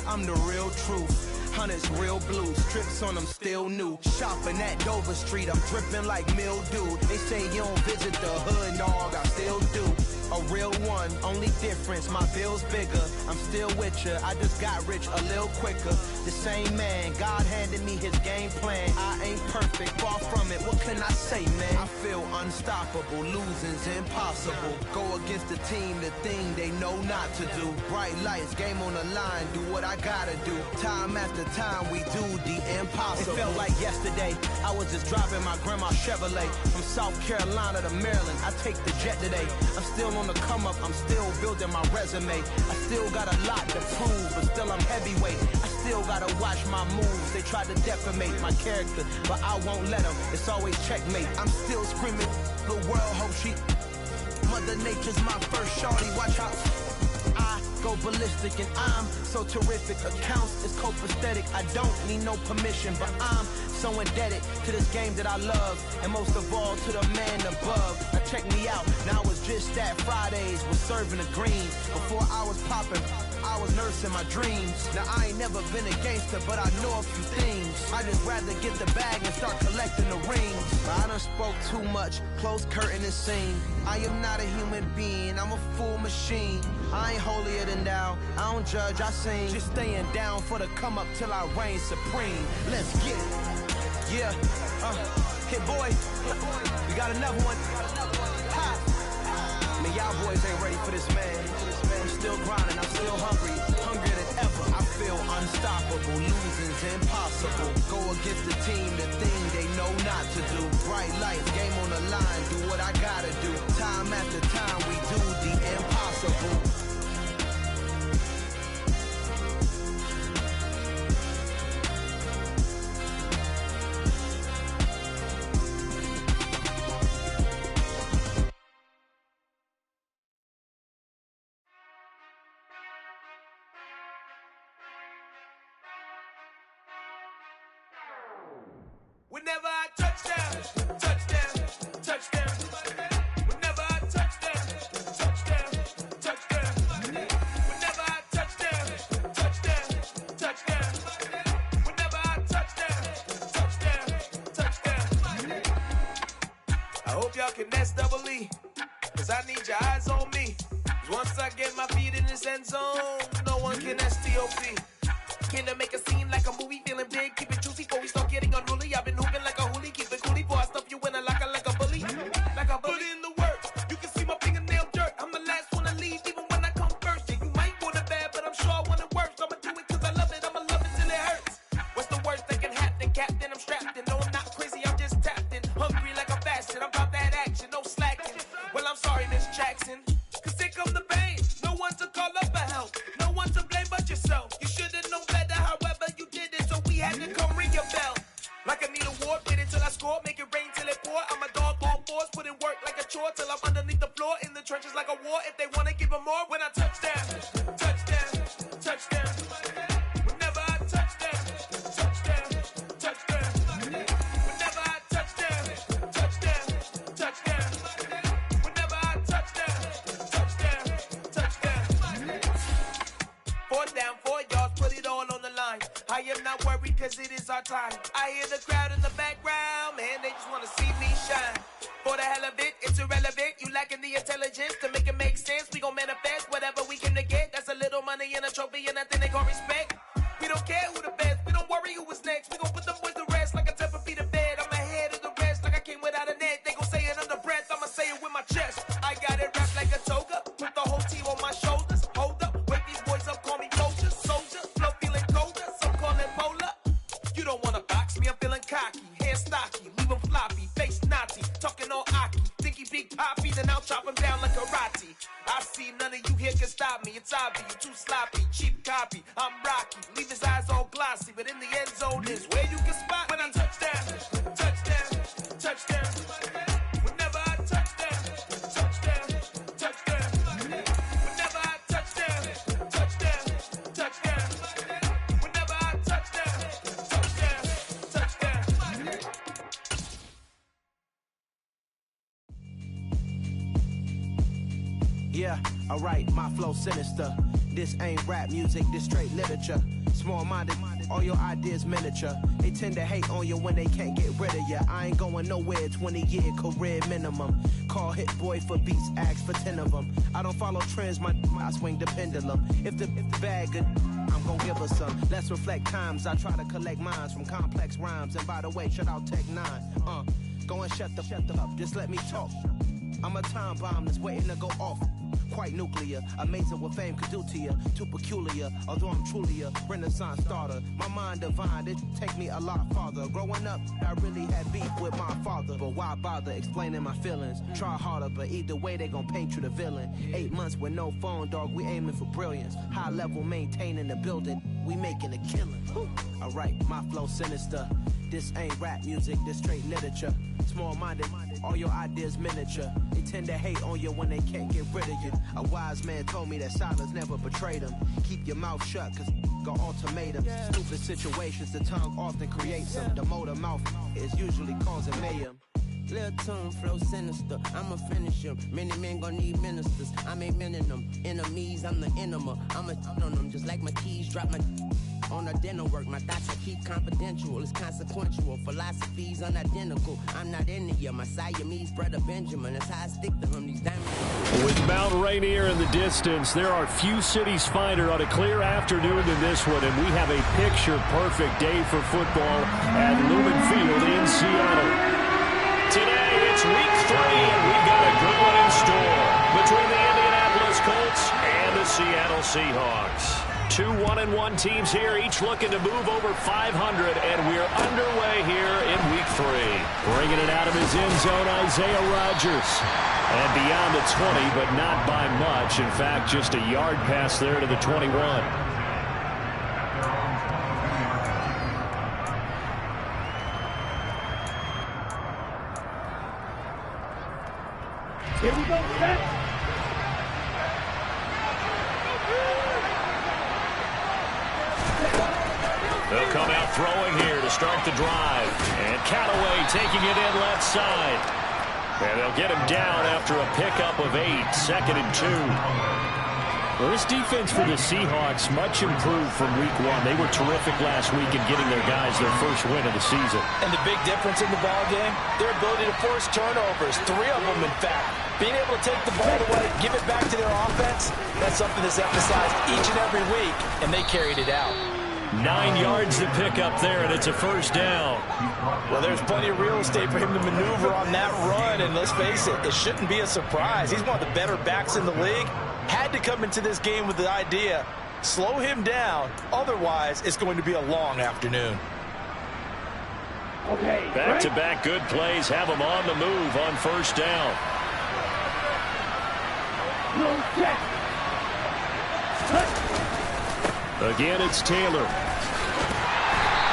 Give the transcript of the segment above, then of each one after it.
I'm the real truth. Hunters, real blue, strips on them still new. Shopping at Dover Street, I'm dripping like mildew. They say you don't visit the hood, dog, I still do. A real one, only difference, my bill's bigger. I'm still with ya, I just got rich a little quicker. The same man, God handed me his game plan. I ain't perfect, far from it, what can I say, man? I feel unstoppable, losing's impossible. Go against the team, the thing they know not to do. Bright lights, game on the line, do what I gotta do. Time after time, we do the impossible. It felt like yesterday, I was just driving my grandma's Chevrolet. From South Carolina to Maryland, I take the jet today. I'm still on the come up, I'm still building my resume. I still got a lot to prove, but still I'm heavyweight. I still gotta watch my moves. They try to defamate my character, but I won't let them. It's always checkmate. I'm still screaming, the world hope she. Mother Nature's my first shorty, watch out. I go ballistic and I'm so terrific. Accounts is copacetic. I don't need no permission, but I'm so indebted to this game that I love, and most of all to the man above. Now check me out, now it's just that Fridays was serving the greens. Before I was popping, I was nursing my dreams. Now I ain't never been a gangster, but I know a few things. I just rather get the bag and start collecting the rings. But I done spoke too much, close curtain and scene. I am not a human being, I'm a full machine. I ain't holier than thou, I don't judge, I sing. Just staying down for the come up till I reign supreme. Let's get it. Yeah, hit boy, we got another one. Ha! Man, y'all boys ain't ready for this, man. I'm still grinding, I'm still hungry, hungrier than ever. I feel unstoppable, losing's impossible. Go against the team, the thing they know not to do. Bright lights, game on the line, do what I gotta do. Time after time, we do the impossible. Whenever I touchdown, touchdown, touchdown. Whenever I touchdown, touchdown, touchdown. Whenever I touchdown, touchdown, touchdown. Whenever I touchdown, touchdown, touchdown. I hope y'all can nest double E, cause I need your eyes on me. Cause once I get my feet in this end zone, no one can STOP. Can to make a scene like a movie, feeling big, keep it juicy before we start getting unruly. I've been hooping like a hoolie, keep it coolie before I stuff you in a locker like a bully. Like a bully. Put in the work, you can see my fingernail dirt. I'm the last one to leave, even when I come first. Yeah, you might want it bad, but I'm sure I want it worse. I'ma do it cause I love it, I'ma love it till it hurts. What's the worst that can happen, Captain? I'm strapped in, no I'm not crazy, I'm just tapped in. Hungry like I'm fasting, I'm about that action, no slacking. Well, I'm sorry, Miss Jackson, cause here come the pain. No one to call up for help, no one to blame but yourself. You should've known better, however you did it, so we had to come ring your bell. Like I need a war, hit it till I score, make it rain till it pour. I'm a dog on force, put in work like a chore till I'm underneath the floor, in the trenches like a war. If they wanna give them more, when I touchdown, touchdown, touchdown. Whenever I touchdown, touchdown, touchdown. Whenever I touchdown, touchdown, touchdown. Whenever I touchdown, touchdown, touchdown. 4th down, 4 yards, put it all on the line. I am not worried cause it is our time. I hear the crowd in the background, man, they just wanna see me shine. For the hell of it, it's irrelevant. You lacking the intelligence to make it make sense. We gon' manifest whatever we can to get. That's a little money and a trophy and nothing they call respect. We don't care who the best, we don't worry who was next. We gon' put them boys to rest like a 10 feet of bed. I'm ahead of the rest like I came without a net. They gon' say it under breath, I'ma say it with my chest. I got it wrapped like a toga, put the whole team on my shoulders. Hold up, wake these boys up, call me culture, soldier. Flow feeling colder, some call it polar. You don't wanna box me, I'm feeling cocky. Hair stocky, leave him floppy, face naughty. Talking all aki, think he big poppy, then I'll chop him down like karate. I see none of you here can stop me. It's obvious, you too sloppy, cheap copy. I'm Rocky, leave his eyes all glossy, but in the end zone is where you can spot when I touchdown, touchdown, touchdown. Whenever I touchdown, touchdown, touchdown. Whenever I touchdown, touchdown, touchdown. Whenever I touchdown, touchdown, touchdown. Yeah, alright, my flow sinister. This ain't rap music, this straight literature. Small-minded, all your ideas miniature. They tend to hate on you when they can't get rid of you. I ain't going nowhere, 20-year career minimum. Call Hit Boy for beats, ask for 10 of them. I don't follow trends, I swing the pendulum. If the bag good, I'm gon' give her some. Let's reflect times, I try to collect minds from complex rhymes. And by the way, shout out Tech 9. Go and shut the up, just let me talk. I'm a time bomb that's waiting to go off. Quite nuclear, amazing what fame could do to you. Too peculiar, although I'm truly a renaissance starter. My mind divine, it take me a lot farther. Growing up, I really had beef with my father. But why bother explaining my feelings? Try harder, but either way they gon' paint you the villain. 8 months with no phone, dog, we aiming for brilliance. High level maintaining the building, we making a killing. Alright, my flow sinister. This ain't rap music, this straight literature. Small-minded, all your ideas miniature. They tend to hate on you when they can't get rid of you. A wise man told me that silence never betrayed him. Keep your mouth shut, cause got ultimatums. Stupid situations, the tongue often creates them. The motor mouth is usually causing mayhem. Little tune, flow sinister, I'ma finish him. Many men gon' need ministers, I'm a men in them. Enemies, I'm the enema. I'm on them, just like my keys, drop my on a dinner work. My thoughts I keep confidential, it's consequential. Philosophies unidentical, I'm not into you. My Siamese brother Benjamin, that's how I stick to him, these diamonds. With Mount Rainier in the distance, there are few cities finer on a clear afternoon than this one, and we have a picture-perfect day for football at Lumen Field in Seattle. Today, it's week 3, and we've got a good one in store between the Indianapolis Colts and the Seattle Seahawks. 2 1-1 teams here, each looking to move over 500, and we're underway here in week 3. Bringing it out of his end zone, Isaiah Rodgers. And beyond the 20, but not by much. In fact, just a yard pass there to the 21. Here we go, set. They'll come out throwing here to start the drive. And Callaway taking it in left side. And they'll get him down after a pickup of 8, 2nd and 2. Well, this defense for the Seahawks much improved from week 1. They were terrific last week in getting their guys their first win of the season. And the big difference in the ball game, their ability to force turnovers, 3 of them in fact. Being able to take the ball away, give it back to their offense, that's something that's emphasized each and every week, and they carried it out. 9 yards to pick up there, and it's a first down. Well, there's plenty of real estate for him to maneuver on that run, and let's face it, it shouldn't be a surprise. He's one of the better backs in the league. Had to come into this game with the idea, slow him down, otherwise it's going to be a long afternoon. Okay. Back-to-back good plays have him on the move on first down. No check. Again, it's Taylor.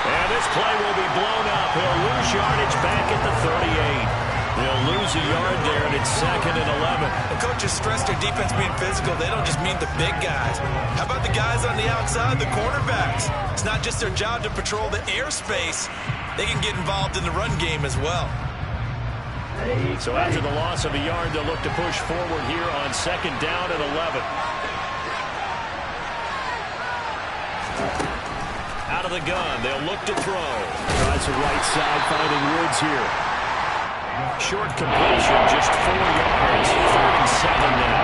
And this play will be blown up. He'll lose yardage back at the 38. They'll lose a yard there, and it's 2nd and 11. The coaches stress their defense being physical. They don't just mean the big guys. How about the guys on the outside, the cornerbacks? It's not just their job to patrol the airspace. They can get involved in the run game as well. So after the loss of a yard, they'll look to push forward here on 2nd down and 11. Out of the gun, they'll look to throw. Tries the right side, finding Woods here. Short completion, just 4 yards. 3rd and 7 now.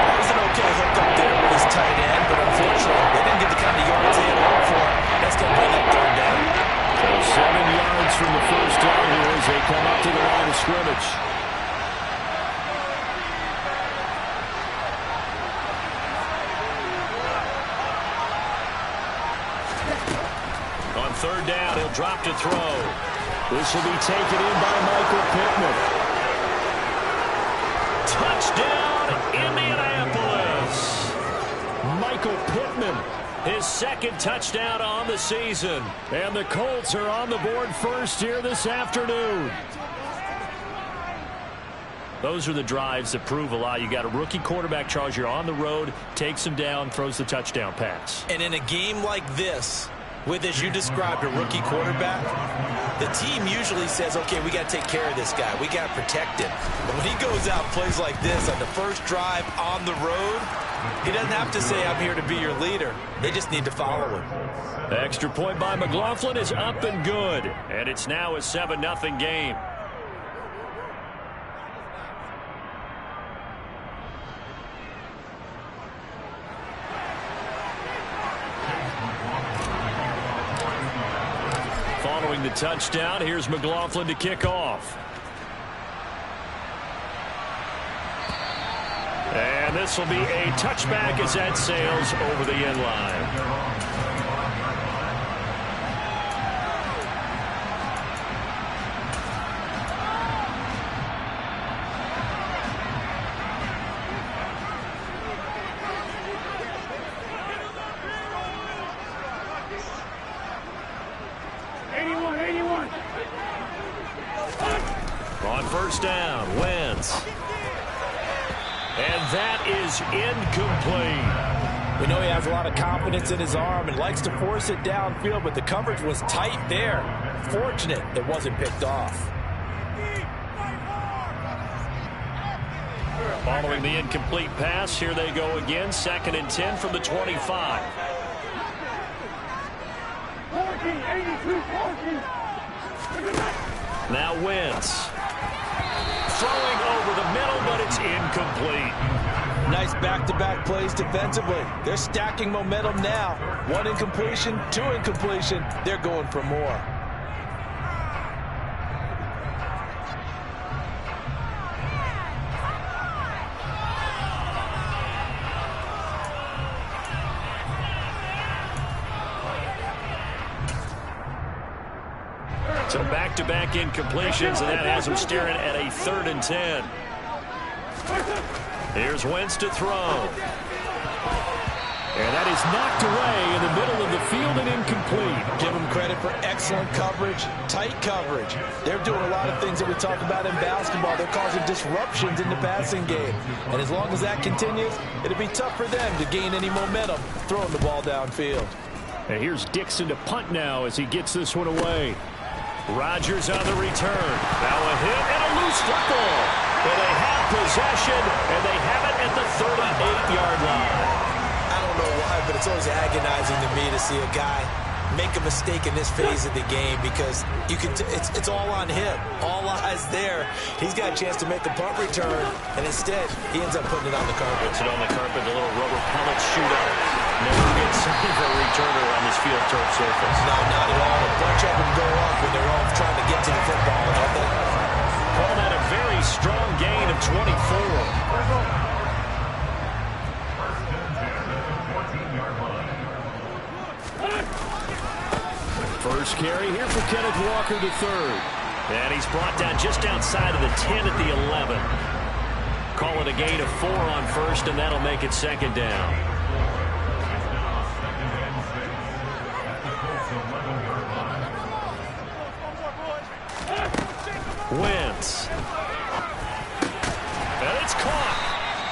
That was an okay hook up there with his tight end, but unfortunately, they didn't get the kind of yards they had hoped for. That's going to bring up 3rd down. So 7 yards from the first down here as they come up to the line of scrimmage. On 3rd down, he'll drop to throw. This will be taken in by Michael Pittman. Touchdown, Indianapolis. Michael Pittman, his 2nd touchdown on the season. And the Colts are on the board first here this afternoon. Those are the drives that prove a lot. You got a rookie quarterback, Charles. You're on the road, takes him down, throws the touchdown pass. And in a game like this, with, as you described, a rookie quarterback, the team usually says, okay, we got to take care of this guy. We got to protect him. But when he goes out and plays like this on the first drive on the road, He doesn't have to say, I'm here to be your leader. They just need to follow him. The extra point by McLaughlin is up and good. And it's now a 7-0 game. Following the touchdown, here's McLaughlin to kick off. And this will be a touchback as that sails over the end line. On first down, Wentz. And that is incomplete. We know he has a lot of confidence in his arm and likes to force it downfield, but the coverage was tight there. Fortunate it wasn't picked off. Following the incomplete pass, here they go again. 2nd and 10 from the 25. 14, Now Wentz. Throwing over the middle, but it's incomplete. Nice back-to-back plays defensively. They're stacking momentum now. 1 incompletion, 2 incompletion. They're going for more. So back-to-back incompletions, and that has them staring at a 3rd and 10. Here's Wentz to throw. And that is knocked away in the middle of the field and incomplete. Give them credit for excellent coverage, tight coverage. They're doing a lot of things that we talk about in basketball. They're causing disruptions in the passing game. And as long as that continues, it'll be tough for them to gain any momentum throwing the ball downfield. And here's Dixon to punt now as he gets this one away. Rodgers on the return. Now a hit and a loose football. And they have possession, and they have it at the 38-yard line. I don't know why, but it's always agonizing to me to see a guy make a mistake in this phase of the game because you can. It's all on him. All eyes there. He's got a chance to make the punt return, and instead he ends up putting it on the carpet. Puts it on the carpet, the little rubber pellet shootout. Never gets something for a returner on this field turf surface. No, not at all. A bunch of them go up when they're all trying to get to the football, don't they? Call that a very strong gain of 24. First carry here for Kenneth Walker III. And he's brought down just outside of the 10 at the 11. Call it a gain of 4 on first, and that'll make it 2nd down. Wentz. And it's caught.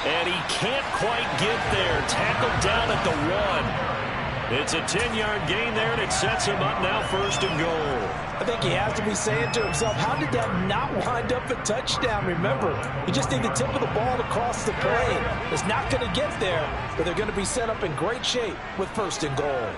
And he can't quite get there. Tackled down at the 1. It's a 10-yard gain there, and it sets him up now 1st and goal. I think he has to be saying to himself, how did that not wind up a touchdown? Remember, you just need the tip of the ball to cross the plane. It's not going to get there, but they're going to be set up in great shape with 1st and goal.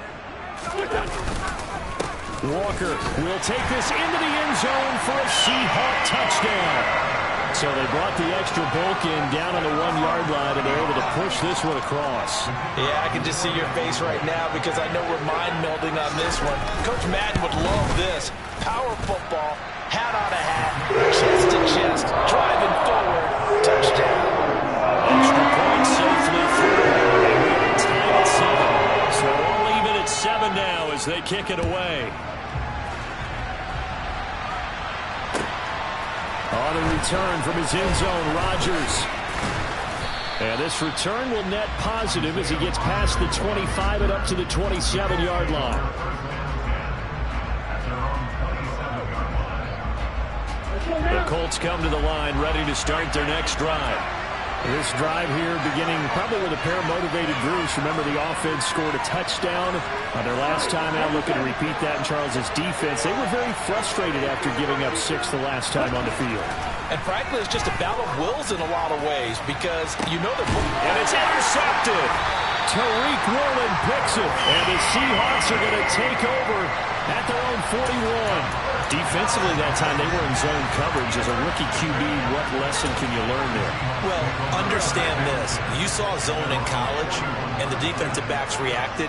Walker will take this into the end zone for a Seahawk touchdown. So they brought the extra bulk in down on the 1-yard line, and they're able to push this one across. Yeah, I can just see your face right now because I know we're mind-melding on this one. Coach Madden would love this. Power football, hat on a hat, chest to chest, driving forward, touchdown. Extra point safely through, and we're tied at 7. So all even at 7 now as they kick it away. On the return from his end zone, Rodgers. And this return will net positive as he gets past the 25 and up to the 27-yard line. The Colts come to the line ready to start their next drive. This drive here beginning probably with a pair of motivated groups. Remember, the offense scored a touchdown on their last time out. Looking to repeat that in Charles's defense. They were very frustrated after giving up 6 the last time on the field. And frankly, it's just a battle of wills in a lot of ways because you know they're... And it's intercepted. Tariq Woolen picks it. And the Seahawks are going to take over at their own 41. Defensively that time, they were in zone coverage. As a rookie QB, what lesson can you learn there? Well, understand this. You saw zone in college, and the defensive backs reacted,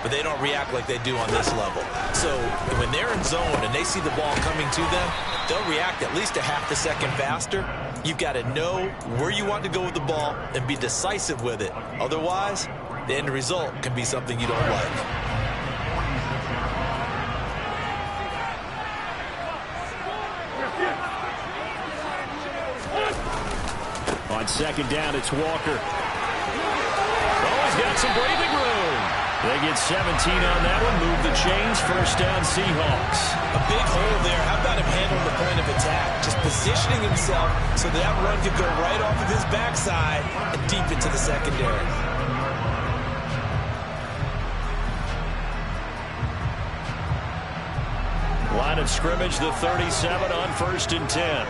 but they don't react like they do on this level. So when they're in zone and they see the ball coming to them, they'll react at least a half a second faster. You've got to know where you want to go with the ball and be decisive with it. Otherwise, the end result can be something you don't like. On second down, it's Walker. Oh, he's got some breathing room. They get 17 on that one. Move the chains. First down, Seahawks. A big hole there. How about him handling the point of attack? Just positioning himself so that run could go right off of his backside and deep into the secondary. Line of scrimmage, the 37 on 1st and 10.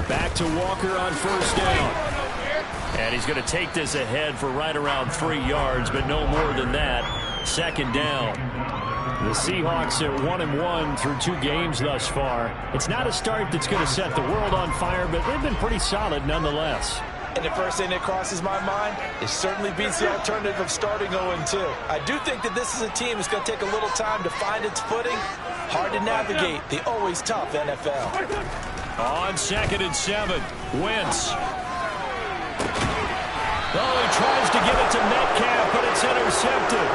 Back to Walker on first down. And he's going to take this ahead for right around 3 yards, but no more than that. Second down. The Seahawks at 1-1 through 2 games thus far. It's not a start that's going to set the world on fire, but they've been pretty solid nonetheless. And the first thing that crosses my mind is certainly beats the alternative of starting 0-2. I do think that this is a team that's going to take a little time to find its footing. Hard to navigate the always tough NFL. On 2nd and 7, Wentz. Oh, he tries to give it to Metcalf, but it's intercepted.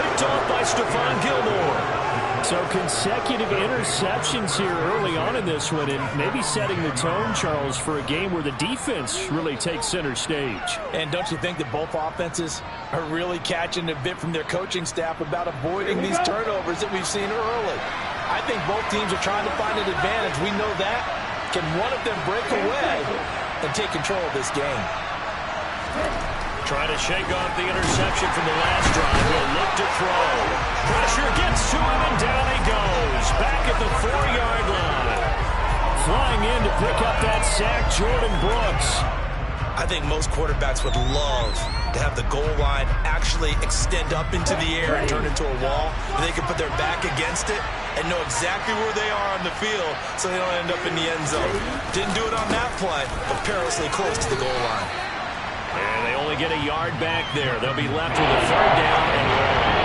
Picked off by Stephon Gilmore. So consecutive interceptions here early on in this one, and maybe setting the tone, Charles, for a game where the defense really takes center stage. And don't you think that both offenses are really catching a bit from their coaching staff about avoiding these turnovers that we've seen early? I think both teams are trying to find an advantage. We know that. Can one of them break away and take control of this game? Trying to shake off the interception from the last drive. He'll look to throw. Pressure gets to him, and down he goes. Back at the 4-yard line. Flying in to pick up that sack, Jordan Brooks. I think most quarterbacks would love to have the goal line actually extend up into the air and turn into a wall. They can put their back against it and know exactly where they are on the field so they don't end up in the end zone. Didn't do it on that play, but perilously close to the goal line. And they only get a yard back there. They'll be left with a 3rd down and long.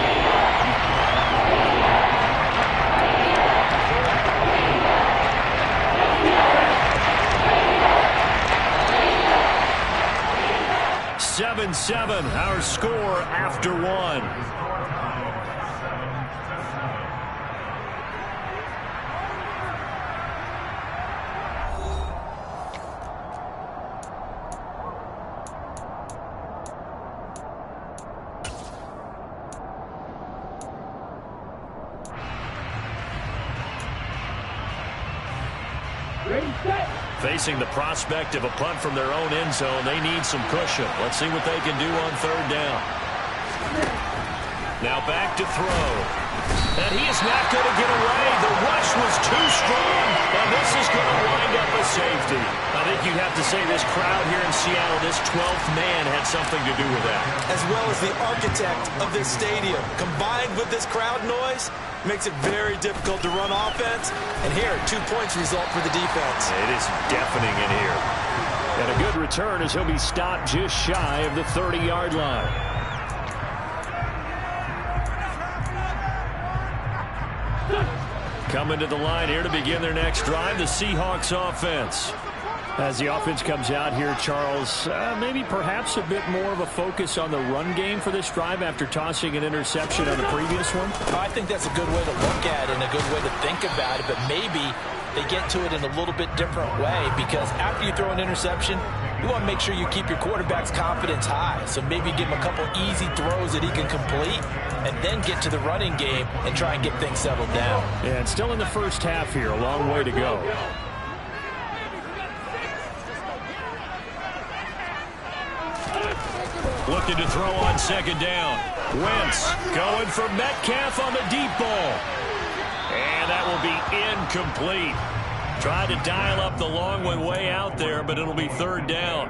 Seven, our score after 1. Facing the prospect of a punt from their own end zone, they need some cushion. Let's see what they can do on 3rd down. Now back to throw. And he is not going to get away. The rush was too strong, and this is going to wind up a safety. I think you have to say this crowd here in Seattle, this 12th man had something to do with that. As well as the architect of this stadium, combined with this crowd noise, makes it very difficult to run offense. And here, 2 points result for the defense. It is deafening in here. And a good return as he'll be stopped just shy of the 30-yard line. Coming to the line here to begin their next drive, the Seahawks offense. As the offense comes out here, Charles, maybe perhaps a bit more of a focus on the run game for this drive after tossing an interception on the previous one? I think that's a good way to look at it and a good way to think about it, but maybe they get to it in a little bit different way because after you throw an interception, you want to make sure you keep your quarterback's confidence high. So maybe give him a couple easy throws that he can complete and then get to the running game and try and get things settled down. Yeah, and still in the first half here, a long way to go. looking to throw on second down. Wentz going for Metcalf on the deep ball. And that will be incomplete. Tried to dial up the long one way out there, but it'll be third down.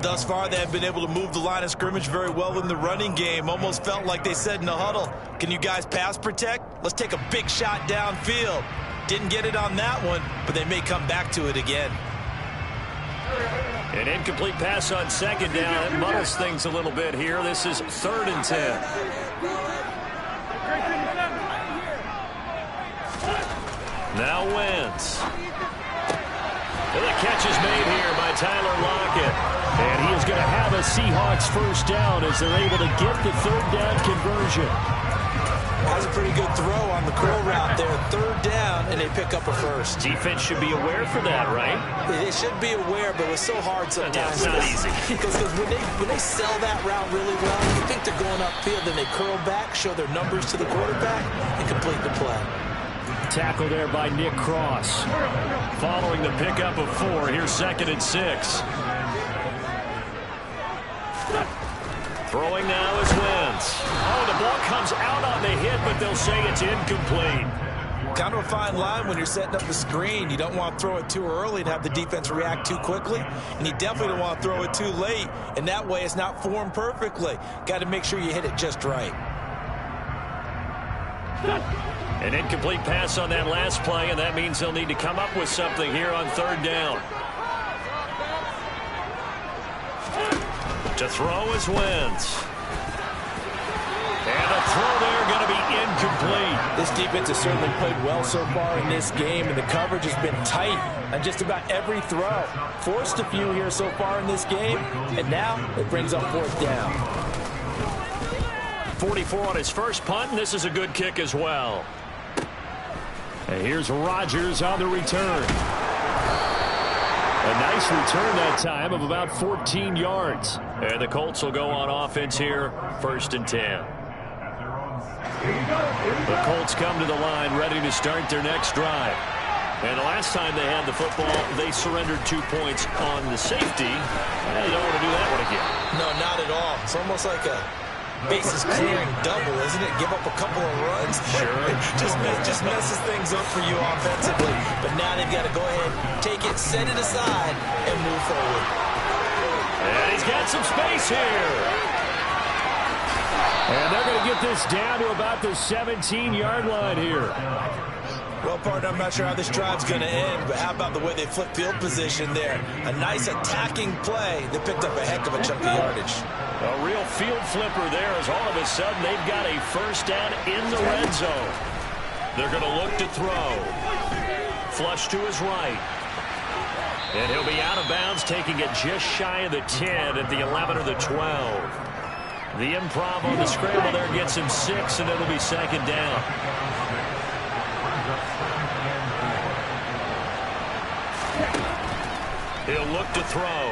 Thus far, they have been able to move the line of scrimmage very well in the running game. Almost felt like they said in the huddle, can you guys pass protect? Let's take a big shot downfield. Didn't get it on that one, but they may come back to it again. An incomplete pass on second down. It muddles things a little bit here. This is 3rd and 10. Now Wentz. And the catch is made here by Tyler Lockett. And he is going to have a Seahawks first down as they're able to get the third down conversion. That was a pretty good throw on the curl route there. Third down, and they pick up a first. Defense should be aware for that, right? They should be aware, but it's so hard sometimes. It's not easy. Because when they sell that route really well, you think they're going upfield, then they curl back, show their numbers to the quarterback, and complete the play. Tackle there by Nick Cross. Following the pickup of 4, here's 2nd and 6. Throwing now is Wentz. Oh, the ball comes out on the hit, but they'll say it's incomplete. Kind of a fine line when you're setting up the screen. You don't want to throw it too early and have the defense react too quickly. And you definitely don't want to throw it too late. And that way it's not formed perfectly. Got to make sure you hit it just right. An incomplete pass on that last play, and that means they'll need to come up with something here on third down. To throw is Wentz. And a throw there going to be incomplete. This defense has certainly played well so far in this game, and the coverage has been tight on just about every throw. Forced a few here so far in this game, and now it brings up 4th down. 44 on his first punt, and this is a good kick as well. And here's Rodgers on the return. A nice return that time of about 14 yards. And the Colts will go on offense here, 1st and 10. The Colts come to the line ready to start their next drive. And the last time they had the football, they surrendered 2 points on the safety. And they don't want to do that one again. No, not at all. It's almost like a bases clearing double, isn't it? Give up a couple of runs. Sure. just messes things up for you offensively. But now they've got to go ahead, take it, set it aside, and move forward. And he's got some space here. And they're going to get this down to about the 17-yard line here. Well, partner, I'm not sure how this drive's going to end, but how about the way they flip field position there? A nice attacking play that picked up a heck of a chunk of yardage. A real field flipper there as all of a sudden they've got a first down in the red zone. They're going to look to throw. Flush to his right. And he'll be out of bounds, taking it just shy of the 10 at the 11 or the 12. The improv on the scramble there gets him 6, and it'll be 2nd down. He'll look to throw.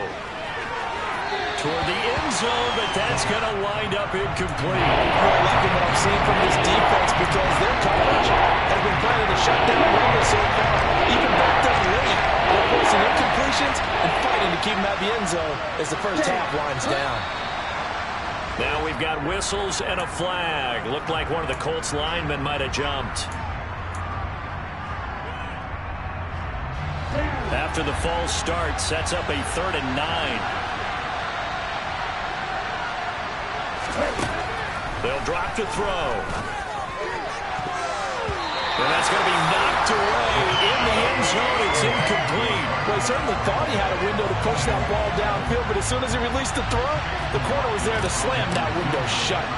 Toward the end zone, but that's going to wind up incomplete. I'm liking what I'm seeing from this defense because their coverage has been playing a shutdown window so far. Even backed up late, they're forcing incompletions and fighting to keep them out of the end zone as the first half winds down. Now we've got whistles and a flag. Looked like one of the Colts linemen might have jumped. After the false start, sets up a 3rd and 9. They'll drop to throw. And that's going to be knocked away in the end zone. It's incomplete. Well, he certainly thought he had a window to push that ball downfield, but as soon as he released the throw, the corner was there to slam that window shut.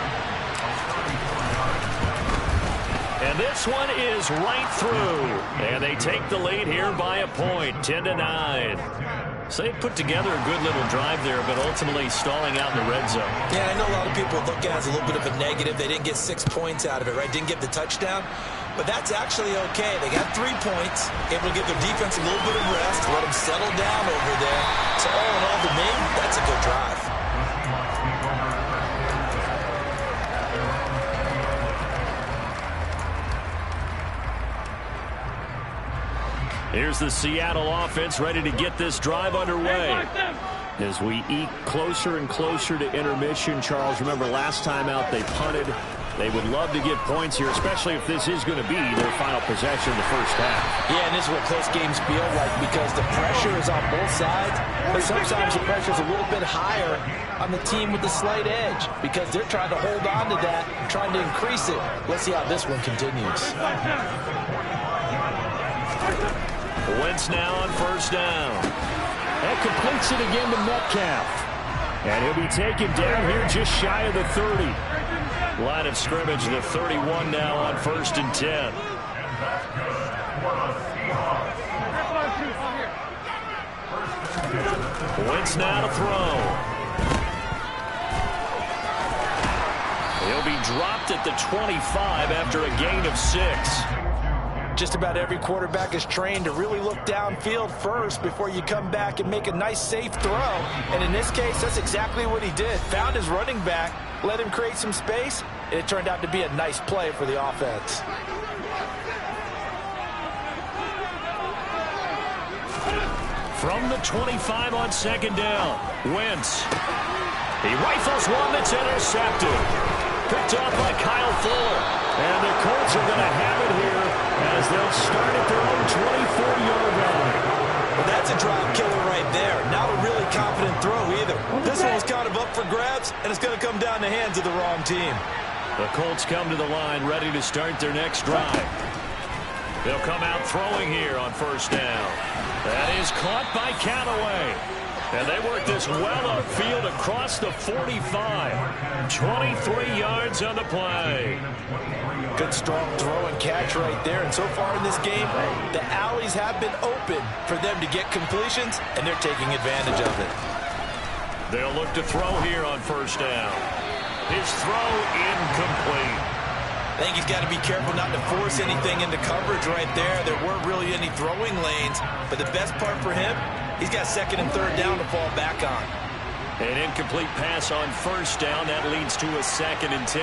And this one is right through. And they take the lead here by a point, 10-9. So they put together a good little drive there, but ultimately stalling out in the red zone. Yeah, I know a lot of people look at it as a little bit of a negative. They didn't get 6 points out of it, right? Didn't get the touchdown. But that's actually okay. They got 3 points, able to give their defense a little bit of rest, let them settle down over there. So all in all, to me, that's a good drive. Here's the Seattle offense ready to get this drive underway. As we eke closer and closer to intermission, Charles, remember last time out they punted. They would love to get points here, especially if this is going to be their final possession in the first half. Yeah, and this is what close games feel like because the pressure is on both sides, but sometimes the pressure is a little bit higher on the team with the slight edge because they're trying to hold on to that, trying to increase it. Let's see how this one continues. Wentz now on first down. And completes it again to Metcalf. And he'll be taken down here just shy of the 30. Line of scrimmage, the 31 now on 1st and 10. Wentz now to throw. He'll be dropped at the 25 after a gain of 6. Just about every quarterback is trained to really look downfield first before you come back and make a nice, safe throw. And in this case, that's exactly what he did. Found his running back, let him create some space, and it turned out to be a nice play for the offense. From the 25 on 2nd down, Wentz. He rifles one that's intercepted. Picked off by Kyle Fuller. And the Colts are going to have it here as they'll start at their own 24-yard line. Well, that's a drive killer right there. Not a really confident throw either. This one was kind of up for grabs, and it's going to come down the hands of the wrong team. The Colts come to the line ready to start their next drive. They'll come out throwing here on first down. That is caught by Callaway. And they work this well upfield across the 45. 23 yards on the play. Good strong throw and catch right there. And so far in this game, the alleys have been open for them to get completions, and they're taking advantage of it. They'll look to throw here on first down. His throw incomplete. I think he's got to be careful not to force anything into coverage right there. There weren't really any throwing lanes, but the best part for him, he's got 2nd and 3rd down to fall back on. An incomplete pass on first down. That leads to a 2nd and 10.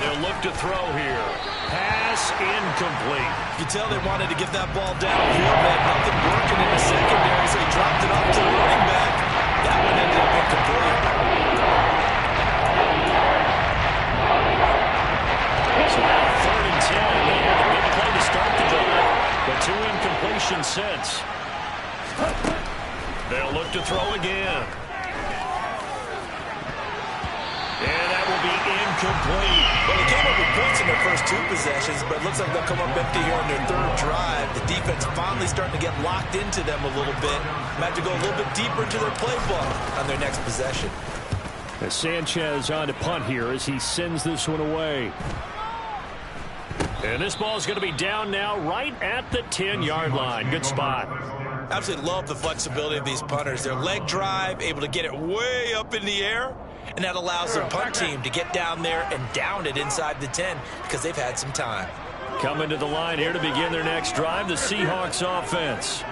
They'll look to throw here. Pass incomplete. You can tell they wanted to get that ball downfield. They had nothing working in the secondary, so he dropped it off to the running back. That one ended up incomplete. So now 3rd and 10. They had the big play to start the drive, but 2 incompletions since. They'll look to throw again. And that will be incomplete. Well, they came up with points in their first 2 possessions, but it looks like they'll come up empty here on their 3rd drive. The defense finally starting to get locked into them a little bit. Might have to go a little bit deeper into their playbook on their next possession. As Sanchez on to punt here as he sends this one away. And this ball is going to be down now right at the 10-yard line. Good spot. Absolutely love the flexibility of these punters. Their leg drive, able to get it way up in the air, and that allows their punt team to get down there and down it inside the 10 because they've had some time. Coming to the line here to begin their next drive, the Seahawks offense.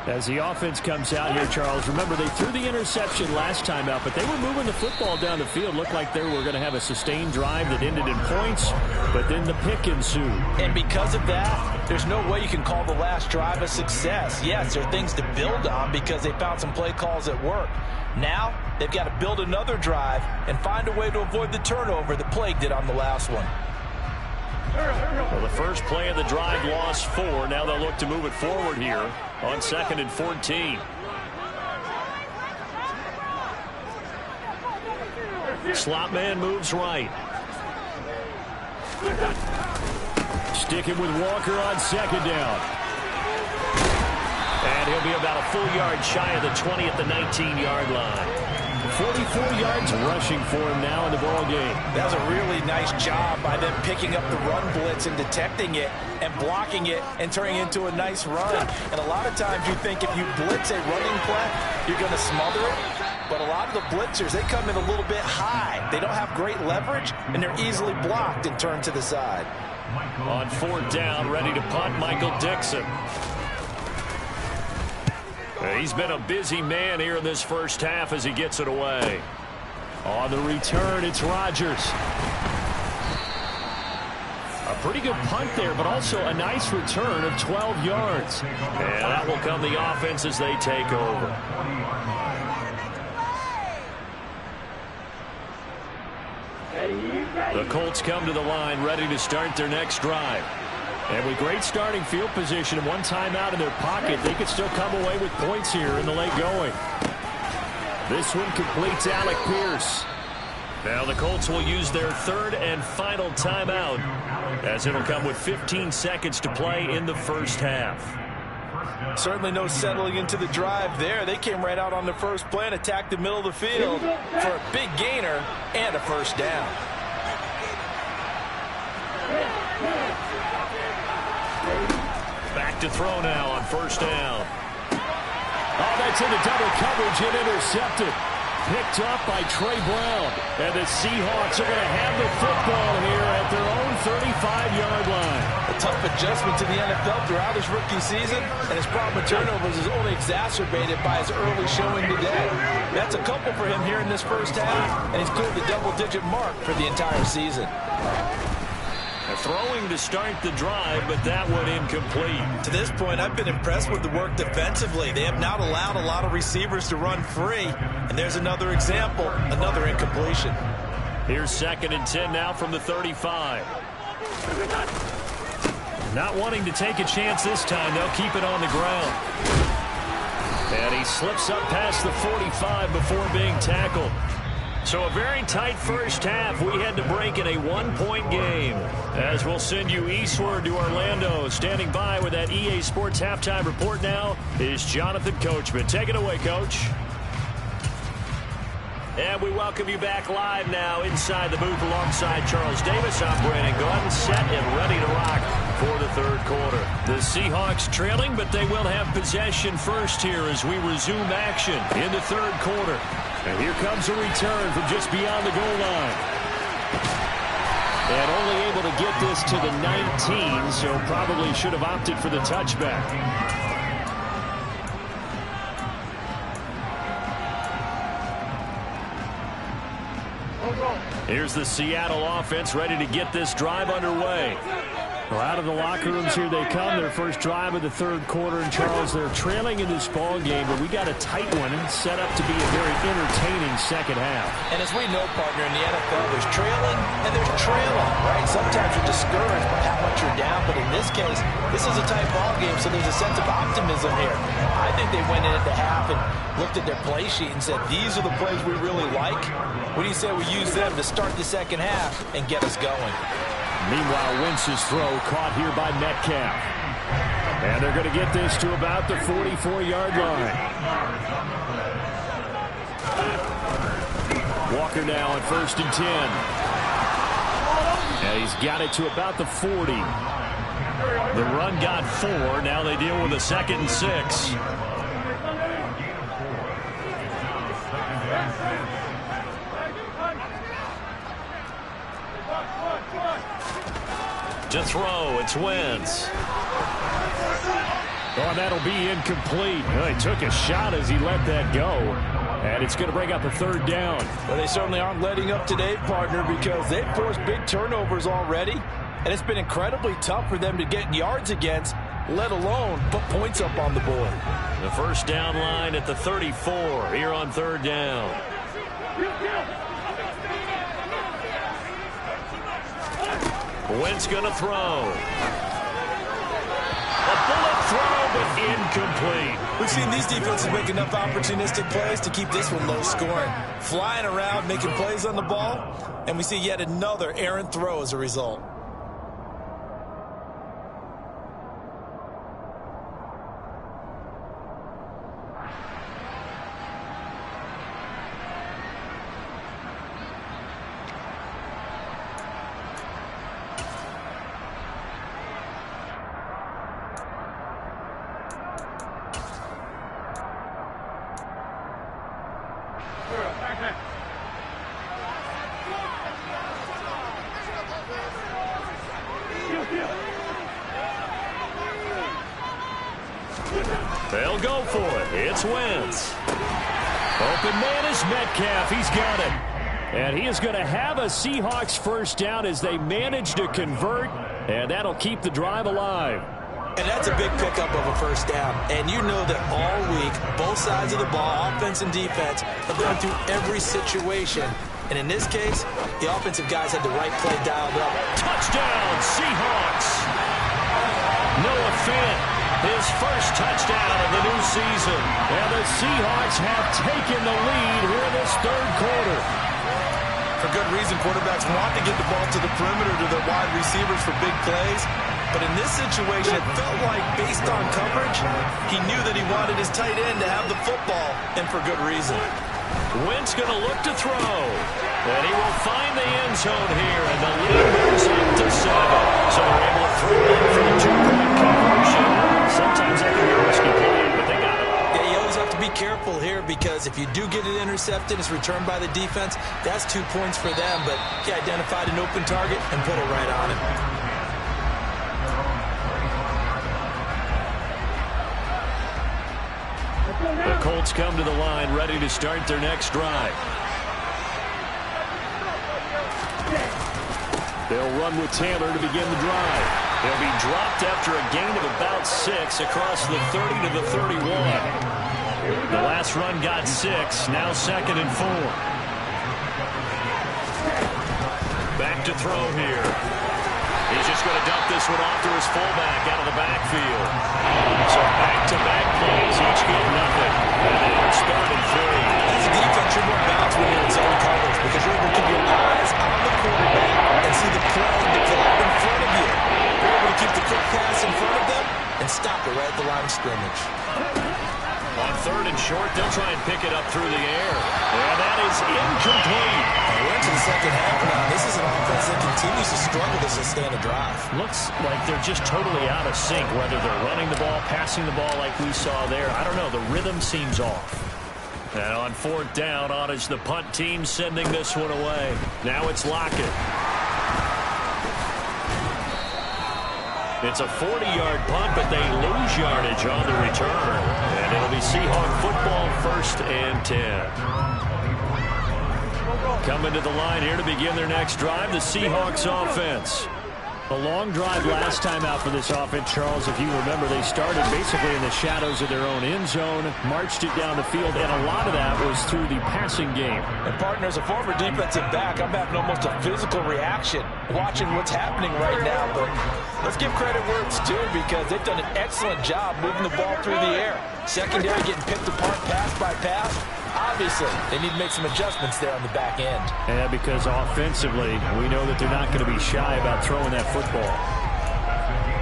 As the offense comes out here, Charles, remember they threw the interception last time out, but they were moving the football down the field. Looked like they were going to have a sustained drive that ended in points, but then the pick ensued. And because of that, there's no way you can call the last drive a success. Yes, there are things to build on because they found some play calls that work. Now, they've got to build another drive and find a way to avoid the turnover that plagued it on the last one. Well, the first play of the drive lost 4. Now they'll look to move it forward here on 2nd and 14. Slot man moves right. Sticking with Walker on 2nd down. And he'll be about a full yard shy of the 20 at the 19-yard line. 44 yards rushing for him now in the ball game. That was a really nice job by them picking up the run blitz and detecting it and blocking it and turning it into a nice run. And a lot of times you think if you blitz a running play, you're going to smother it. But a lot of the blitzers, they come in a little bit high. They don't have great leverage, and they're easily blocked and turned to the side. On 4th down, ready to punt, Michael Dixon. He's been a busy man here in this first half as he gets it away. On the return, it's Rodgers. A pretty good punt there, but also a nice return of 12 yards. And that will come the offense as they take over. The Colts come to the line ready to start their next drive. And with great starting field position and one timeout in their pocket, they could still come away with points here in the late going. This one completes Alec Pierce. Now the Colts will use their third and final timeout, as it'll come with 15 seconds to play in the first half. Certainly no settling into the drive there. They came right out on the first play and attacked the middle of the field for a big gainer and a first down. Back to throw now on first down. Oh, that's into double coverage and intercepted. Picked up by Trey Brown. And the Seahawks are going to have the football here at their own 35-yard line. A tough adjustment to the NFL throughout his rookie season, and his problem with turnovers is only exacerbated by his early showing today. That's a couple for him here in this first half, and he's cleared the double-digit mark for the entire season. Throwing to start the drive, but that one incomplete. To this point, I've been impressed with the work defensively. They have not allowed a lot of receivers to run free. And there's another example, another incompletion. Here's 2nd and 10 now from the 35. Not wanting to take a chance this time, they'll keep it on the ground. And he slips up past the 45 before being tackled. So a very tight first half. We had to break in a one-point game. As we'll send you eastward to Orlando. Standing by with that EA Sports halftime report now is Jonathan Coachman. Take it away, Coach. And we welcome you back live now inside the booth alongside Charles Davis. I'm Brandon Gordon, set and ready to rock for the third quarter. The Seahawks trailing, but they will have possession first here as we resume action in the third quarter. And here comes a return from just beyond the goal line. And only able to get this to the 19, so probably should have opted for the touchback. Here's the Seattle offense ready to get this drive underway. Well, out of the locker rooms here they come. Their first drive of the third quarter. And Charles, they're trailing in this ball game, but we got a tight one set up to be a very entertaining second half. And as we know, partner, in the NFL, there's trailing and there's trailing, right? Sometimes you're discouraged by how much you're down, but in this case, this is a tight ball game, so there's a sense of optimism here. I think they went in at the half and looked at their play sheet and said, these are the plays we really like. What do you say we use them to start the second half and get us going? Meanwhile, Wentz's throw caught here by Metcalf. And they're going to get this to about the 44-yard line. Walker now on 1st and 10. And he's got it to about the 40. The run got 4. Now they deal with a 2nd and 6. To throw, it's Wentz. Oh, that'll be incomplete. Well, he took a shot as he let that go. And it's going to bring up a third down. Well, they certainly aren't letting up today, partner, because they've forced big turnovers already. And it's been incredibly tough for them to get yards against, let alone put points up on the board. The first down line at the 34 here on third down. Wentz going to throw. A bullet throw, but incomplete. We've seen these defenses make enough opportunistic plays to keep this one low scoring. Flying around, making plays on the ball, and we see yet another errant throw as a result. They'll go for it. It's Wentz. Open man is Metcalf. He's got it. And he is going to have a Seahawks first down as they manage to convert, and that'll keep the drive alive. And that's a big pickup of a first down. And you know that all week, both sides of the ball, offense and defense, are going through every situation. And in this case, the offensive guys had the right play dialed up. Touchdown, Seahawks! Noah Fant, his first touchdown of the new season. And the Seahawks have taken the lead here in this third quarter. For good reason, quarterbacks want to get the ball to the perimeter to their wide receivers for big plays. But in this situation, it felt like, based on coverage, he knew that he wanted his tight end to have the football, and for good reason. Wentz going to look to throw. And he will find the end zone here, and the lead moves up to 7. So they're able to throw in for the 2-point conversion. Sometimes that can be a risky play, but they got it. Yeah, you always have to be careful here, because if you do get it intercepted, it's returned by the defense. That's 2 points for them, but he identified an open target and put it right on him. The Colts come to the line, ready to start their next drive. They'll run with Taylor to begin the drive. They'll be dropped after a gain of about 6 across the 30 to the 31. The last run got 6, now 2nd and 4. Back to throw here. He's just going to dump this one off to his fullback out of the backfield. So back-to-back plays, each get nothing. And then it's 3rd and 3. As a defense, you're more balanced when you're in zone coverage, because you're able to keep your eyes on the quarterback and see the play develop in front of you. You're able to keep the quick pass in front of them and stop it right at the line of scrimmage. On 3rd and short, they'll try and pick it up through the air. And that is incomplete. We're into the second half now. This is an offense that continues to struggle to sustain a drive. Looks like they're just totally out of sync, whether they're running the ball, passing the ball like we saw there. I don't know. The rhythm seems off. And on 4th down, on is the punt team sending this one away. Now it's Lockett. It's a 40-yard punt, but they lose yardage on the return. And it'll be Seahawk football, 1st and 10. Coming to the line here to begin their next drive, the Seahawks offense. A long drive last time out for this offense, Charles. If you remember, they started basically in the shadows of their own end zone, marched it down the field, and a lot of that was through the passing game. And, partner, as a former defensive back, I'm having almost a physical reaction watching what's happening right now. But let's give credit where it's due, because they've done an excellent job moving the ball through the air. Secondary getting picked apart pass by pass. Obviously, they need to make some adjustments there on the back end. Yeah, because offensively, we know that they're not going to be shy about throwing that football.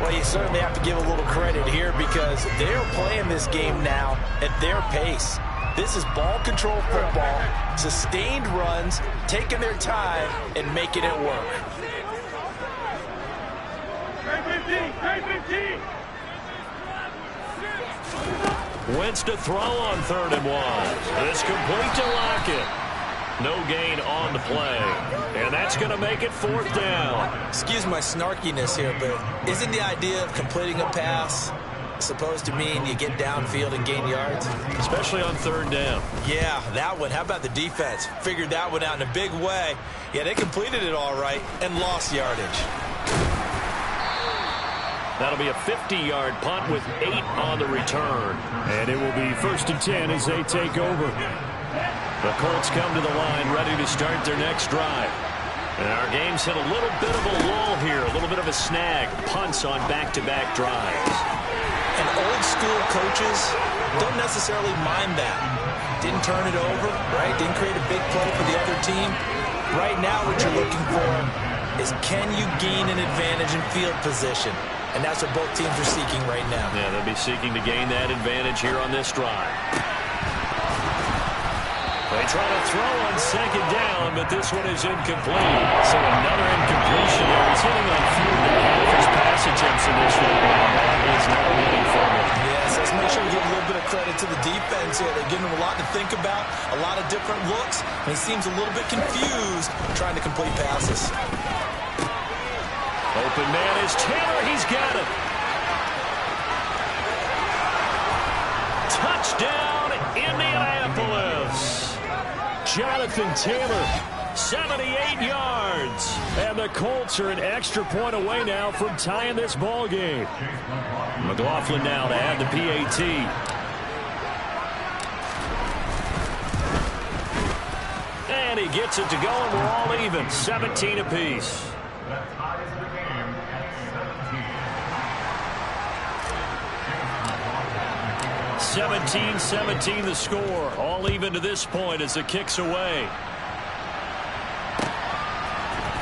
Well, you certainly have to give a little credit here, because they're playing this game now at their pace. This is ball control football, sustained runs, taking their time, and making it work. Wentz to throw on 3rd and 1. It's complete to Lockett. No gain on the play. And that's going to make it 4th down. Excuse my snarkiness here, but isn't the idea of completing a pass supposed to mean you get downfield and gain yards? Especially on 3rd down. Yeah, that one. How about the defense? Figured that one out in a big way. Yeah, they completed it all right and lost yardage. That'll be a 50-yard punt with 8 on the return. And it will be 1st and 10 as they take over. The Colts come to the line ready to start their next drive. And our game's hit a little bit of a lull here, a little bit of a snag. Punts on back-to-back drives. And old-school coaches don't necessarily mind that. Didn't turn it over, right? Didn't create a big play for the other team. Right now what you're looking for is, can you gain an advantage in field position? And that's what both teams are seeking right now. Yeah, they'll be seeking to gain that advantage here on this drive. They try to throw on 2nd down, but this one is incomplete. So another incompletion there. He's hitting on fewer than half his pass attempts in this one. That is not winning for him. Yes, let's make sure we give a little bit of credit to the defense here. They're giving him a lot to think about, a lot of different looks, and he seems a little bit confused trying to complete passes. Open man is Taylor. He's got it. Touchdown, Indianapolis. Jonathan Taylor 78 yards. And the Colts are an extra point away now from tying this ball game. McLaughlin now to add the PAT. And he gets it to go, and we're all even. 17 apiece. 17-17 the score. All even to this point as the kick's away.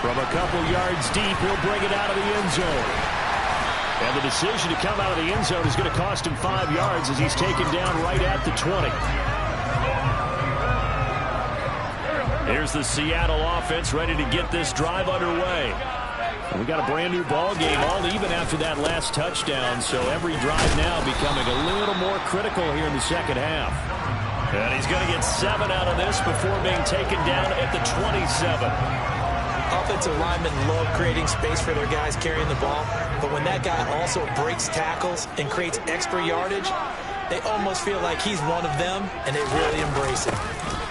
From a couple yards deep, he'll bring it out of the end zone. And the decision to come out of the end zone is going to cost him 5 yards as he's taken down right at the 20. Here's the Seattle offense ready to get this drive underway. We got a brand new ball game, all even after that last touchdown, so every drive now becoming a little more critical here in the second half. And he's going to get 7 out of this before being taken down at the 27. Offensive linemen love creating space for their guys carrying the ball, but when that guy also breaks tackles and creates extra yardage, they almost feel like he's one of them, and they really embrace it.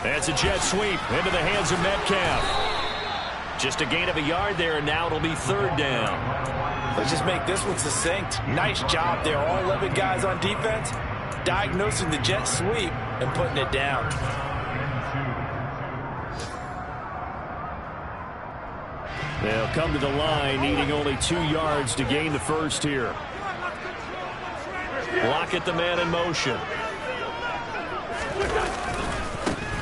That's a jet sweep into the hands of Metcalf. Just a gain of a yard there, and now it'll be 3rd down. Let's just make this one succinct. Nice job there. All 11 guys on defense diagnosing the jet sweep and putting it down. They'll come to the line, needing only 2 yards to gain the first here. Lockett the man in motion.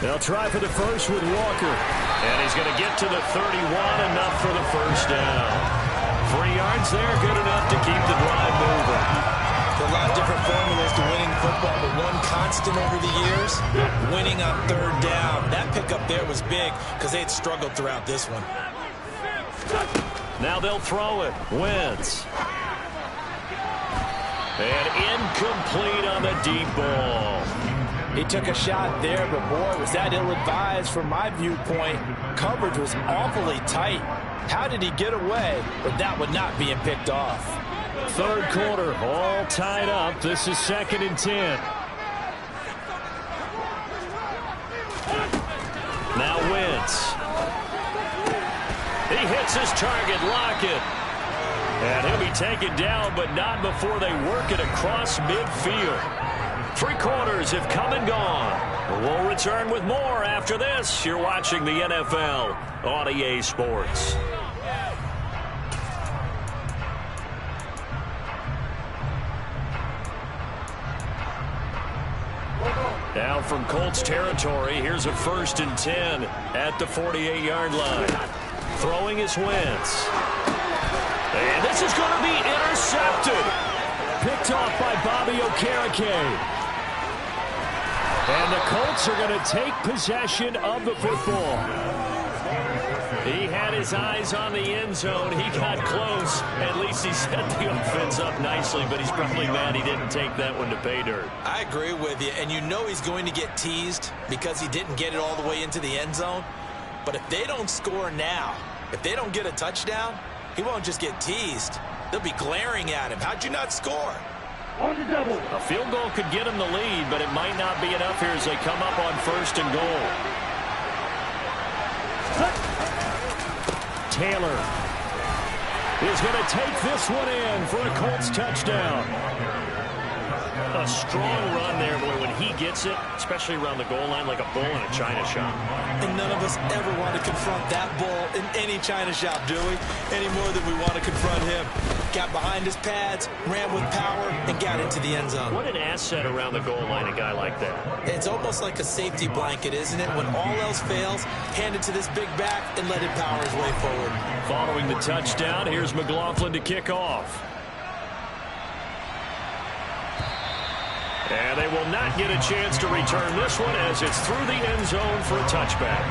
They'll try for the first with Walker. And he's going to get to the 31, enough for the first down. 3 yards there, good enough to keep the drive moving. A lot of different formulas to winning football, but one constant over the years, winning on 3rd down. That pickup there was big because they had struggled throughout this one. Now they'll throw it. Wentz. And incomplete on the deep ball. He took a shot there, but boy, was that ill-advised from my viewpoint. Coverage was awfully tight. How did he get away with that one not being picked off? 3rd quarter, all tied up. This is 2nd and 10. Now Wentz. He hits his target, Lockett. And he'll be taken down, but not before they work it across midfield. 3 quarters have come and gone. We'll return with more after this. You're watching the NFL on EA Sports. Now from Colts territory, here's a 1st and 10 at the 48-yard line. Throwing is Wentz. And this is going to be intercepted. Picked off by Bobby Okereke. And the Colts are going to take possession of the football. He had his eyes on the end zone. He got close. At least he set the offense up nicely, but he's probably mad he didn't take that one to pay dirt. I agree with you, and you know he's going to get teased because he didn't get it all the way into the end zone. But if they don't score now, if they don't get a touchdown, he won't just get teased. They'll be glaring at him. How'd you not score? A field goal could get him the lead, but it might not be enough here as they come up on 1st and goal. Taylor is going to take this one in for a Colts touchdown. A strong run there, boy, when he gets it, especially around the goal line, like a bull in a china shop. And none of us ever want to confront that bull in any china shop, do we? Any more than we want to confront him. Got behind his pads, ran with power, and got into the end zone. What an asset around the goal line, a guy like that. It's almost like a safety blanket, isn't it? When all else fails, hand it to this big back and let him power his way forward. Following the touchdown, here's McLaughlin to kick off. And they will not get a chance to return this one as it's through the end zone for a touchback.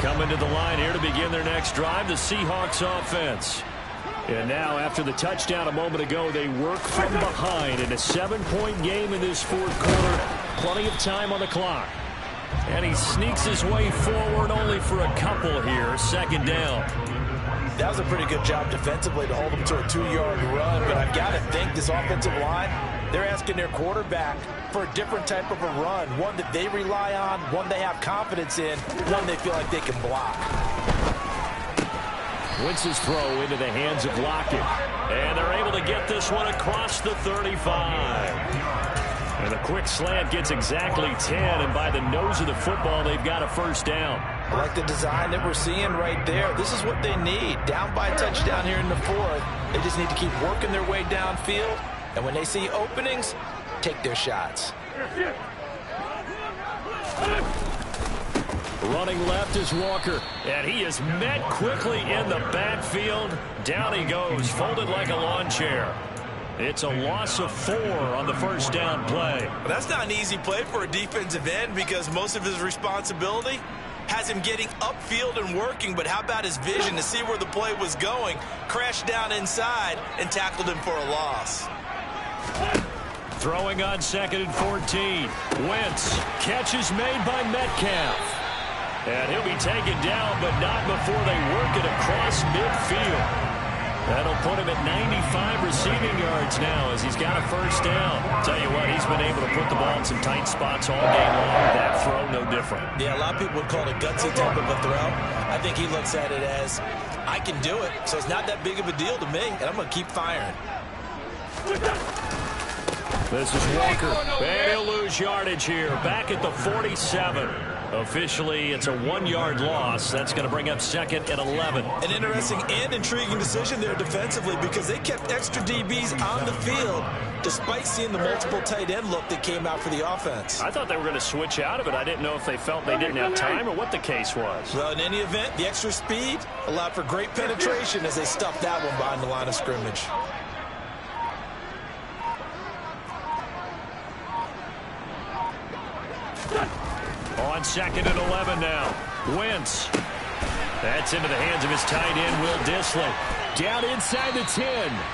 Coming to the line here to begin their next drive, the Seahawks offense. And now, after the touchdown a moment ago, they work from behind in a 7-point game in this 4th quarter. Plenty of time on the clock. And he sneaks his way forward only for a couple here. 2nd down. That was a pretty good job defensively to hold him to a 2-yard run, but I've got to think this offensive line They're asking their quarterback for a different type of a run, one that they rely on, one they have confidence in, one they feel like they can block. Wentz's throw into the hands of Lockett. And they're able to get this one across the 35. And a quick slant gets exactly 10, and by the nose of the football, they've got a first down. I like the design that we're seeing right there. This is what they need. Down by a touchdown here in the fourth. They just need to keep working their way downfield. And when they see openings, take their shots. Running left is Walker, and he is met quickly in the backfield. Down he goes, folded like a lawn chair. It's a loss of 4 on the first down play. Well, that's not an easy play for a defensive end because most of his responsibility has him getting upfield and working, but how about his vision to see where the play was going, crashed down inside, and tackled him for a loss. Throwing on 2nd and 14. Wentz. Catch is made by Metcalf. And he'll be taken down, but not before they work it across midfield. That'll put him at 95 receiving yards now as he's got a first down. Tell you what, he's been able to put the ball in some tight spots all game long. That throw, no different. Yeah, a lot of people would call it a gutsy type of a throw. I think he looks at it as, I can do it, so it's not that big of a deal to me, and I'm going to keep firing. This is Walker, and he'll lose yardage here. Back at the 47. Officially, it's a 1-yard loss. That's going to bring up 2nd and 11. An interesting and intriguing decision there defensively because they kept extra DBs on the field despite seeing the multiple tight end look that came out for the offense. I thought they were going to switch out of it. I didn't know if they felt they didn't have time or what the case was. Well, in any event, the extra speed allowed for great penetration as they stuffed that one behind the line of scrimmage. On 2nd and 11 now. Wentz. That's into the hands of his tight end, Will Dissly. Down inside the 10.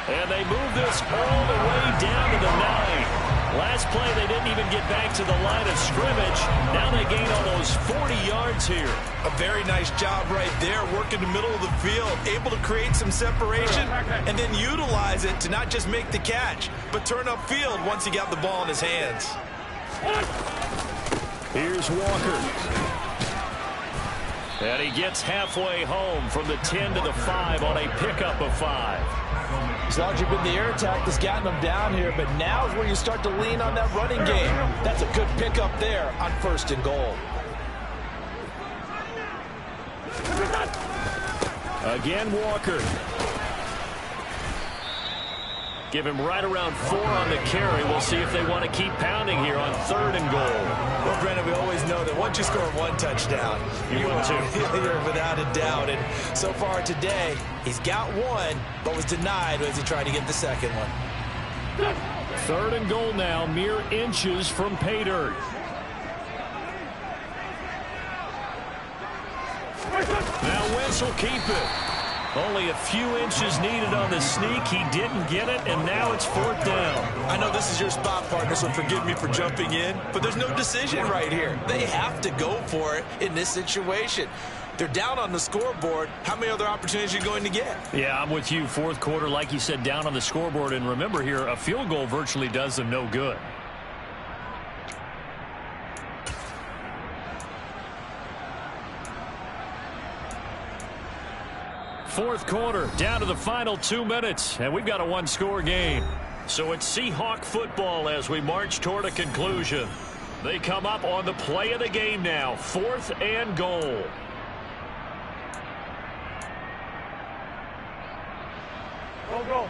And they move this all the way down to the 9. Last play, they didn't even get back to the line of scrimmage. Now they gain almost 40 yards here. A very nice job right there, working the middle of the field, able to create some separation, and then utilize it to not just make the catch, but turn upfield once he got the ball in his hands. Here's Walker. And he gets halfway home from the 10 to the 5 on a pickup of 5. It's largely been the air attack that's gotten them down here, but now is where you start to lean on that running game. That's a good pickup there on 1st and goal. Again, Walker. Give him right around 4 on the carry. We'll see if they want to keep pounding here on 3rd and goal. Well, Brandon, we always know that once you score 1 touchdown, you will too. You're without a doubt. And so far today, he's got 1, but was denied as he tried to get the second one. 3rd and goal now, mere inches from pay dirt. Now Wentz will keep it. Only a few inches needed on the sneak. He didn't get it, and now it's 4th down. I know this is your spot, partner, so forgive me for jumping in, but there's no decision right here. They have to go for it in this situation. They're down on the scoreboard. How many other opportunities are you going to get? Yeah, I'm with you. 4th quarter, like you said, down on the scoreboard. And remember here, a field goal virtually does them no good. Fourth quarter, down to the final 2 minutes, and we've got a 1-score game. So it's Seahawk football as we march toward a conclusion. They come up on the play of the game now, 4th and goal. Go.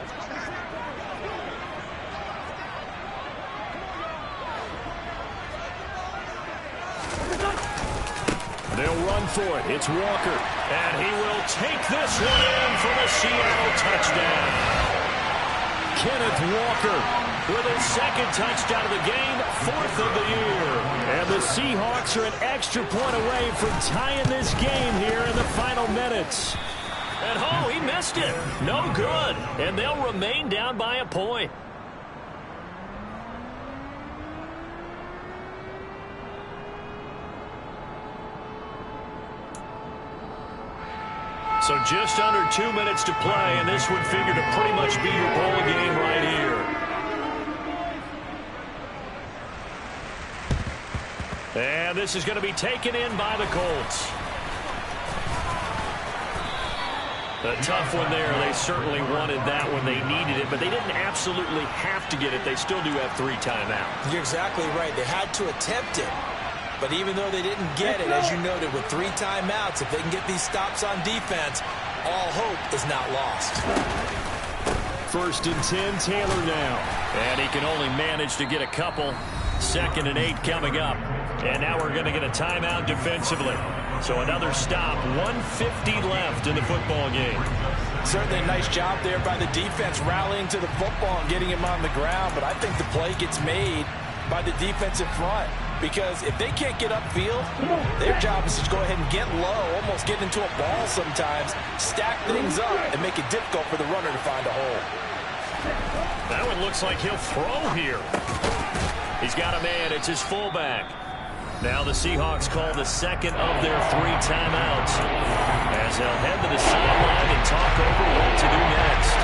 They'll run for it. It's Walker. And he will take this one in for the Seattle touchdown. Kenneth Walker with his 2nd touchdown of the game, 4th of the year. And the Seahawks are an extra point away from tying this game here in the final minutes. And oh, he missed it. No good. And they'll remain down by a point. So just under 2 minutes to play, and this would figure to pretty much be your ball game right here. And this is going to be taken in by the Colts. A tough one there. They certainly wanted that when they needed it, but they didn't absolutely have to get it. They still do have 3 timeouts. You're exactly right. They had to attempt it. But even though they didn't get it, as you noted, with 3 timeouts, if they can get these stops on defense, all hope is not lost. 1st and 10, Taylor now. And he can only manage to get a couple. 2nd and 8 coming up. And now we're going to get a timeout defensively. So another stop, 1:50 left in the football game. Certainly a nice job there by the defense rallying to the football and getting him on the ground. But I think the play gets made by the defensive front. Because if they can't get upfield, their job is to go ahead and get low, almost get into a ball sometimes, stack things up, and make it difficult for the runner to find a hole. That one looks like he'll throw here. He's got a man. It's his fullback. Now the Seahawks call the 2nd of their 3 timeouts as they'll head to the sideline and talk over what to do next.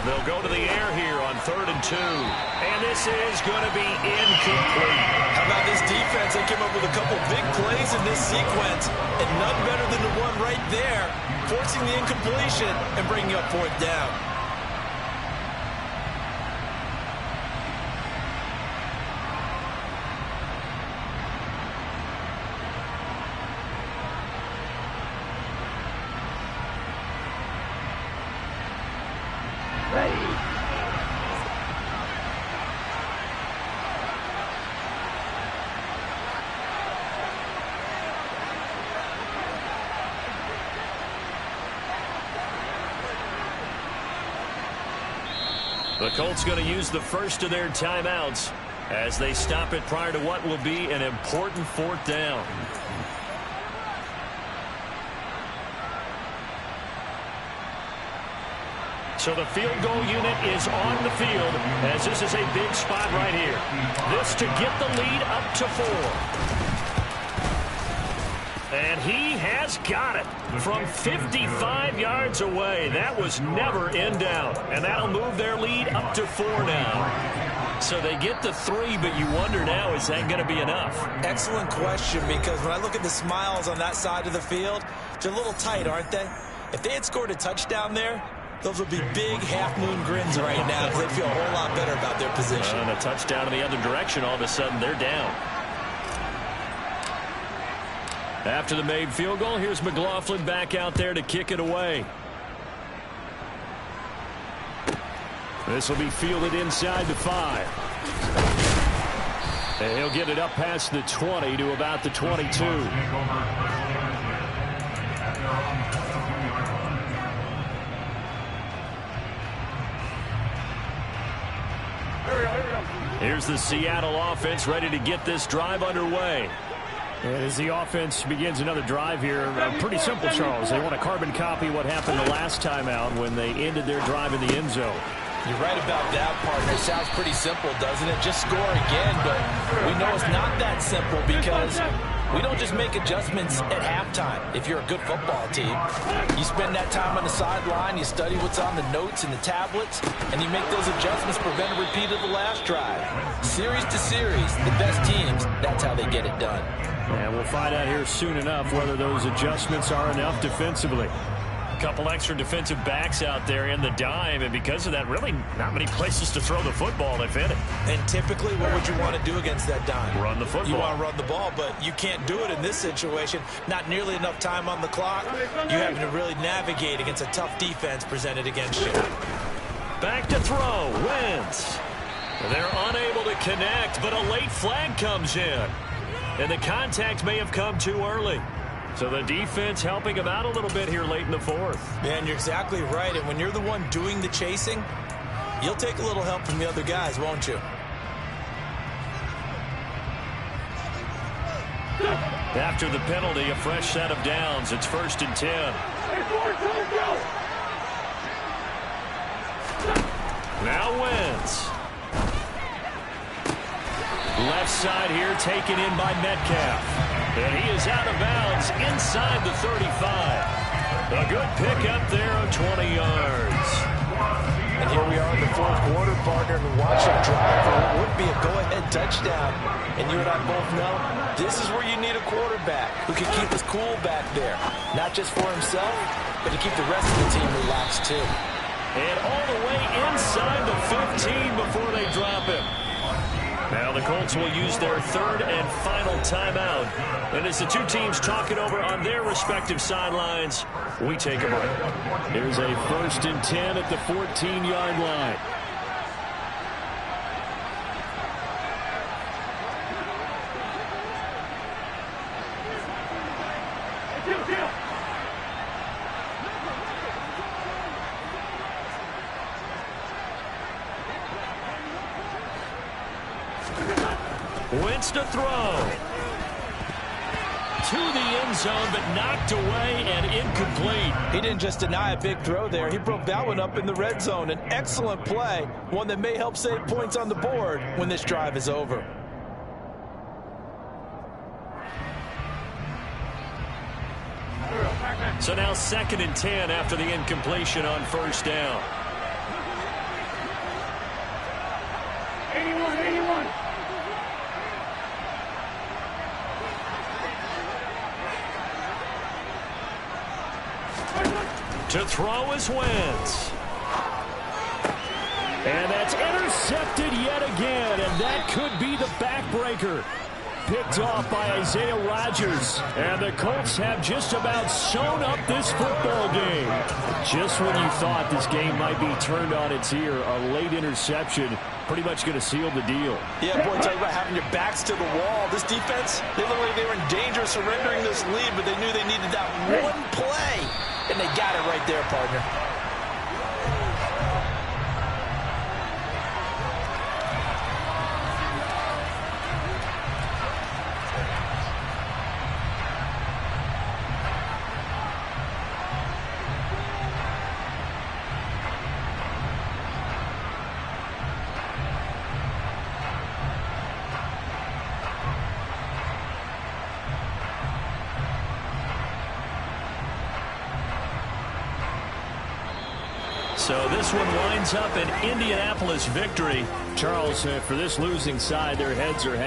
They'll go to the air here on 3rd and 2. And this is going to be incomplete. How about this defense? They came up with a couple big plays in this sequence, and none better than the one right there, forcing the incompletion and bringing up 4th down. The Colts going to use the first of their timeouts as they stop it prior to what will be an important 4th down. So the field goal unit is on the field as this is a big spot right here. This to get the lead up to 4. And he has got it from 55 yards away. That was never in doubt. And that'll move their lead up to 4 now. So they get to 3, but you wonder now, is that going to be enough? Excellent question, because when I look at the smiles on that side of the field, they're a little tight, aren't they? If they had scored a touchdown there, those would be big half-moon grins right now because they feel a whole lot better about their position. And a touchdown in the other direction, all of a sudden they're down. After the made field goal, here's McLaughlin back out there to kick it away. This will be fielded inside the 5. And he'll get it up past the 20 to about the 22. Here's the Seattle offense ready to get this drive underway. As the offense begins another drive here, pretty simple, Charles. They want to carbon copy what happened the last time out when they ended their drive in the end zone. You're right about that part. It sounds pretty simple, doesn't it? Just score again, but we know it's not that simple because we don't just make adjustments at halftime. If you're a good football team, you spend that time on the sideline, you study what's on the notes and the tablets, and you make those adjustments, prevent a repeat of the last drive. Series to series, the best teams, that's how they get it done. And we'll find out here soon enough whether those adjustments are enough defensively. A couple extra defensive backs out there in the dime, and because of that, really not many places to throw the football if any. And typically, what would you want to do against that dime? Run the football. You want to run the ball, but you can't do it in this situation. Not nearly enough time on the clock. You having to really navigate against a tough defense presented against you. Back to throw. Wentz. They're unable to connect, but a late flag comes in. And the contact may have come too early. So the defense helping him out a little bit here late in the 4th. Man, you're exactly right. And when you're the one doing the chasing, you'll take a little help from the other guys, won't you? After the penalty, a fresh set of downs. It's 1st and 10. Now Wentz. Left side here taken in by Metcalf. And he is out of bounds inside the 35. A good pickup there of 20 yards. And here we are in the fourth quarter, partner, and watch him drive for what would be a go-ahead touchdown. And you and I both know this is where you need a quarterback who can keep his cool back there. Not just for himself, but to keep the rest of the team relaxed too. And all the way inside the 15 before they drop him. Now the Colts will use their third and final timeout. And as the two teams talk it over on their respective sidelines, we take a break. There's a 1st and 10 at the 14-yard line. Wentz to throw. To the end zone, but knocked away and incomplete. He didn't just deny a big throw there. He broke that one up in the red zone. An excellent play, one that may help save points on the board when this drive is over. So now 2nd and 10 after the incompletion on 1st down. 81. To throw is Wentz. And that's intercepted yet again, and that could be the backbreaker. Picked off by Isaiah Rodgers. And the Colts have just about sewn up this football game. Just when you thought this game might be turned on its ear, a late interception pretty much going to seal the deal. Yeah, boy, talk about having your backs to the wall. This defense, they looked like they were in danger of surrendering this lead, but they knew they needed that one play. And they got it right there, partner. So this one winds up an Indianapolis victory. Charles, for this losing side, their heads are hanging.